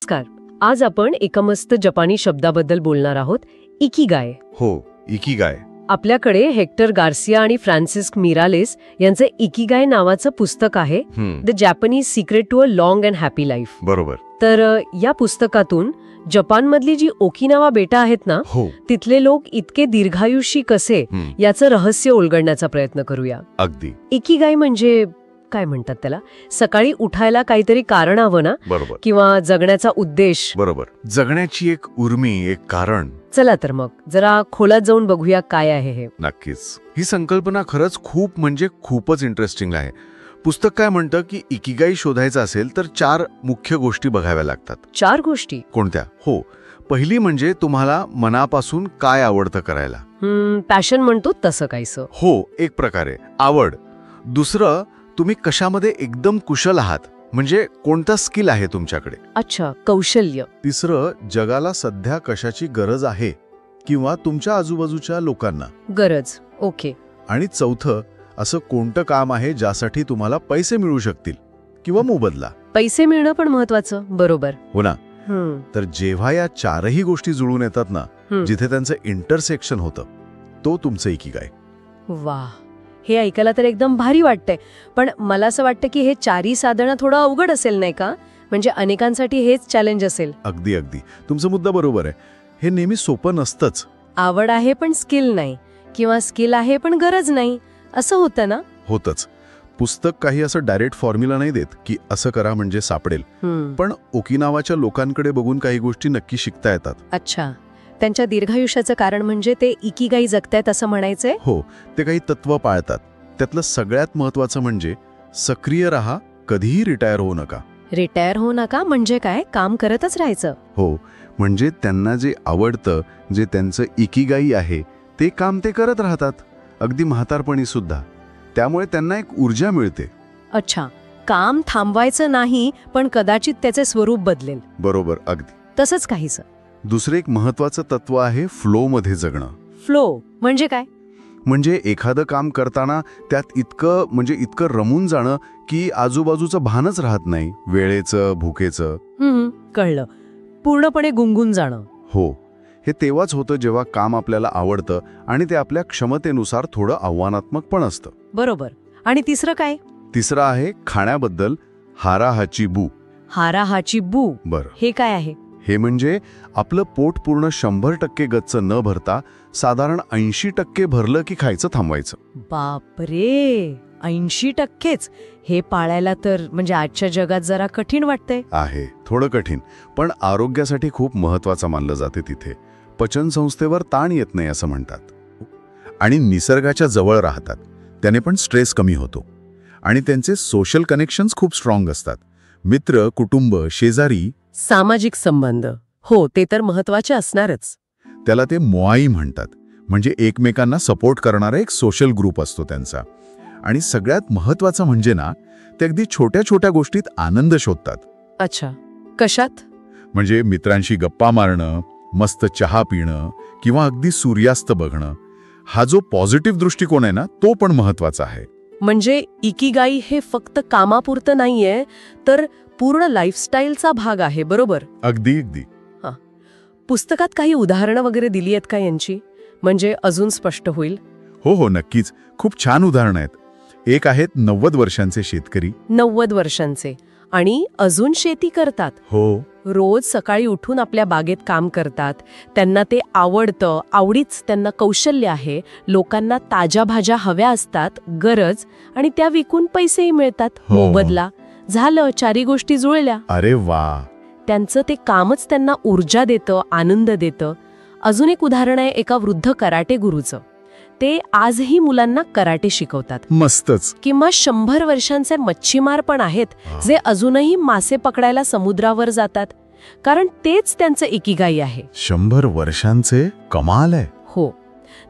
नमस्कार. आज आपण एका मस्त जपानी शब्दाबद्दल बोलणार आहोत, इकिगाय. हो, इकिगाय. आपल्याकडे हेक्टर गार्सिया आणि फ्रान्सिस्क मिरालेस यांचे इकिगाय नावाचं पुस्तक आहे, the Japanese secret to a long and happy life. बरोबर. तर या पुस्तकातून जपानमधली जी ओकिनावा बेटा आहेत ना, तिथले लोक इतके दीर्घायुषी कसे याचं रहस्य उलगडण्याचा प्रयत्न करूया. अगदी. इकिगाय म्हणजे काय म्हणतात त्याला? सकाळी उठायला काहीतरी कारण हवं ना. बरोबर. किंवा जगण्याचा उद्देश. बरोबर. जगण्याची एक उर्मी, एक कारण. चला तर मग जरा खोलात जाऊन बघूया काय आहे हे. नक्कीच. ही संकल्पना खरंच खूपच इंटरेस्टिंग आहे. पुस्तक काय म्हणतं की इकिगाई शोधायचं असेल तर 4 मुख्य गोष्टी बघाव्या लागतात. 4 गोष्टी? कोणत्या? हो, पहिली म्हणजे तुम्हाला मनापासून काय आवडतं करायला. पॅशन म्हणतो तसं काहीसं. हो, एक प्रकारे आवड. दुसरं, तुम्ही कशामध्ये एकदम कुशल आहात, म्हणजे कोणता स्किल आहे तुमच्याकडे. अच्छा, कौशल्य. तिसरं, जगाला सध्या कशाची गरज आहे किंवा तुमच्या आजूबाजूच्या लोकांना गरज. ओके. आणि चौथं, असं कोणतं काम आहे ज्यासाठी तुम्हाला पैसे मिळू शकतील किंवा मोबदला. पैसे मिळणं पण महत्वाचं. बरोबर. हो ना. तर जेव्हा या 4ही गोष्टी जुळून येतात ना, जिथे त्यांचं इंटरसेक्शन होतं, तो तुमचं इकिगाय. वाह, हे ऐकायला तर एकदम भारी वाटतंय. पण मला असं वाटतं की हे 4ही साधणं थोडं अवघड असेल नाही का? म्हणजे अनेकांसाठी हेच चॅलेंज असेल. अगदी. तुमचा मुद्दा बरोबर आहे. हे नेहमी सोपं नसतंच. आवड आहे पण स्किल नाही, किंवा स्किल आहे पण गरज नाही, असं होतं ना. होतच. पुस्तक काही असं डायरेक्ट फॉर्म्युला नाही देत की असं करा म्हणजे सापडेल. पण ओकिनावाच्या लोकांकडे बघून काही गोष्टी नक्की शिकता येतात. अच्छा, त्यांच्या दीर्घायुष्याचं कारण म्हणजे ते इकिगाई जगतायत असं म्हणायचंय. हो, ते काही तत्व पाळतात. त्यातलं सगळ्यात महत्वाचं म्हणजे सक्रिय राहा, कधीही रिटायर होऊ नका. रिटायर होऊ नका म्हणजे काय? काम करतच राहायचं. हो, म्हणजे त्यांना जे आवडतं, जे त्यांचं इकिगाई आहे, ते काम ते करत राहतात, अगदी म्हातारपणी सुद्धा. त्यामुळे त्यांना एक ऊर्जा मिळते. अच्छा, काम थांबवायचं नाही, पण कदाचित त्याचे स्वरूप बदलेल. बरोबर, अगदी तसंच काहीच. दुसरे एक महत्वाचं तत्व आहे फ्लो मध्ये जगणं. फ्लो म्हणजे काय? म्हणजे एखादं काम करताना त्यात इतकं रमून जाणं की आजूबाजूचं भानच राहत नाही, वेळेचं, भुकेचं. कळलं. पूर्णपणे गुंगून जाणं. हो, हे तेव्हाच होतं जेव्हा काम आपल्याला आवडतं आणि ते आपल्या क्षमतेनुसार थोडं आव्हानात्मक पण असतं. बरोबर. आणि तिसरं काय? तिसरं आहे खाण्याबद्दल हाराहाची बू. हाराहाची बू. बरं, हे काय आहे? हे म्हणजे आपलं पोट पूर्ण 100% गच्च न भरता साधारण 80% भरलं की खायचं थांबवायचं. बापरे, 80%च? हे पाळायला तर म्हणजे आजच्या जगात जरा कठीण वाटतंय. आहे, थोडं कठीण, पण आरोग्यासाठी खूप महत्वाचं मानलं जाते. तिथे पचनसंस्थेवर ताण येत नाही असं म्हणतात. आणि निसर्गाच्या जवळ राहतात, त्याने पण स्ट्रेस कमी होतो. आणि त्यांचे सोशल कनेक्शन्स खूप स्ट्रॉंग असतात. मित्र, कुटुंब, शेजारी, सामाजिक संबंध. हो, ते तर महत्वाचे असणारच. त्याला ते मोआई म्हणतात, म्हणजे एकमेकांना सपोर्ट करणारा एक सोशल ग्रुप असतो त्यांचा. आणि सगळ्यात महत्वाचं म्हणजे ना, ते अगदी छोट्या गोष्टीत आनंद शोधतात. अच्छा, कशात? म्हणजे मित्रांशी गप्पा मारणं, मस्त चहा पिणं किंवा अगदी सूर्यास्त बघणं. हा जो पॉझिटिव्ह दृष्टिकोन आहे ना, तो पण महत्वाचा आहे. म्हणजे इकिगाई हे फक्त कामापुरतं नाहीये, तर पूर्ण लाईफस्टाईलचा भाग आहे. बरोबर. अगदी. हां, पुस्तकात काही उदाहरणं वगैरे दिली आहेत का यांची, म्हणजे अजून स्पष्ट होईल? हो, नक्कीच. खूप छान उदाहरणं आहेत. एक आहेत 90 वर्षांचे शेतकरी. 90 वर्षांचे आणि अजून शेती करतात. हो, रोज सकाळी उठून आपल्या बागेत काम करतात. त्यांना ते आवडतं, आवडीच त्यांना कौशल्य आहे. लोकांना ताज्या भाज्या हव्या असतात, गरज, आणि त्या विकून पैसेही मिळतात, मोबदला. झालं, 4ही गोष्टी जुळल्या. अरे वा. त्यांचं ते कामच त्यांना ऊर्जा देतं, आनंद देतं. अजून एक उदाहरण आहे एका वृद्ध कराटे गुरुचं. ते आजही मुलांना कराटे शिकवतात. मस्तच. किंवा 100 वर्षांचे मच्छीमार पण आहेत, जे अजूनही मासे पकडायला समुद्रावर जातात, कारण तेच त्यांचं इकिगाई आहे. 100 वर्षांचे? कमाल आहे. हो.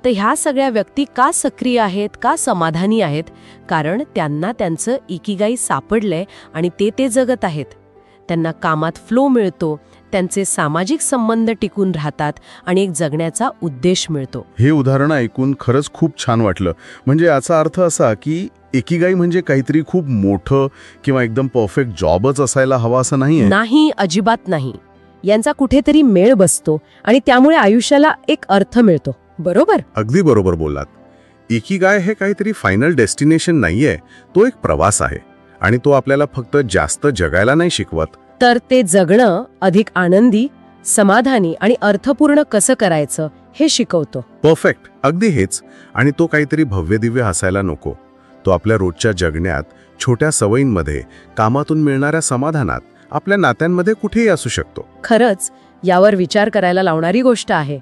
तर ह्या सगळ्या व्यक्ती का सक्रिय आहेत, का समाधानी आहेत? कारण त्यांना त्यांचं इकिगाई सापडलंय आणि ते जगत आहेत. त्यांना कामात फ्लो मिळतो, त्यांचे सामाजिक संबंध टिकून राहतात आणि एक जगण्याचा उद्देश मिळतो. हे उदाहरण ऐकून खरंच खूप छान वाटलं. म्हणजे याचा अर्थ असा की इकिगाई म्हणजे काहीतरी खूप मोठं किंवा एकदम परफेक्ट जॉबच असायला हवा असं नाहीये. नाही, अजिबात नाही. यांचा कुठेतरी मेळ बसतो आणि त्यामुळे आयुष्याला एक अर्थ मिळतो. बरोबर? अगदी बरोबर बोललात. इकिगाय हे काहीतरी फायनल डेस्टिनेशन नाहीये, तो एक प्रवास आहे आणि तो आपल्याला फक्त जास्त जगायला नाही शिकवत. तर ते जगणं अधिक आनंदी, समाधानी आणि अर्थपूर्ण कसं करायचं हे शिकवतो. परफेक्ट, अगदी हेच. आणि तो काहीतरी भव्यदिव्य असायला नको. तो आपल्या रोजच्या जगण्यात, छोट्या सवयींमध्ये, कामातून मिळणाऱ्या समाधानात, आपल्या नात्यांमध्ये कुठेही असू शकतो. खरंच यावर विचार करायला लावणारी गोष्ट आहे.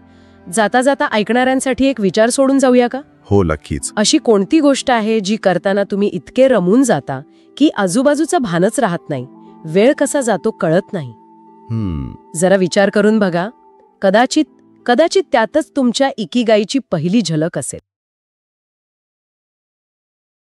जाता जाता ऐकणाऱ्यांसाठी एक विचार सोडून जाऊया का? हो, नक्कीच. अशी कोणती गोष्ट आहे जी करताना तुम्ही इतके रमून जाता की आजूबाजूचं भानच राहत नाही, वेळ कसा जातो कळत नाही? जरा विचार करून बघा. कदाचित त्यातच तुमच्या इकिगाईची पहिली झलक असेल.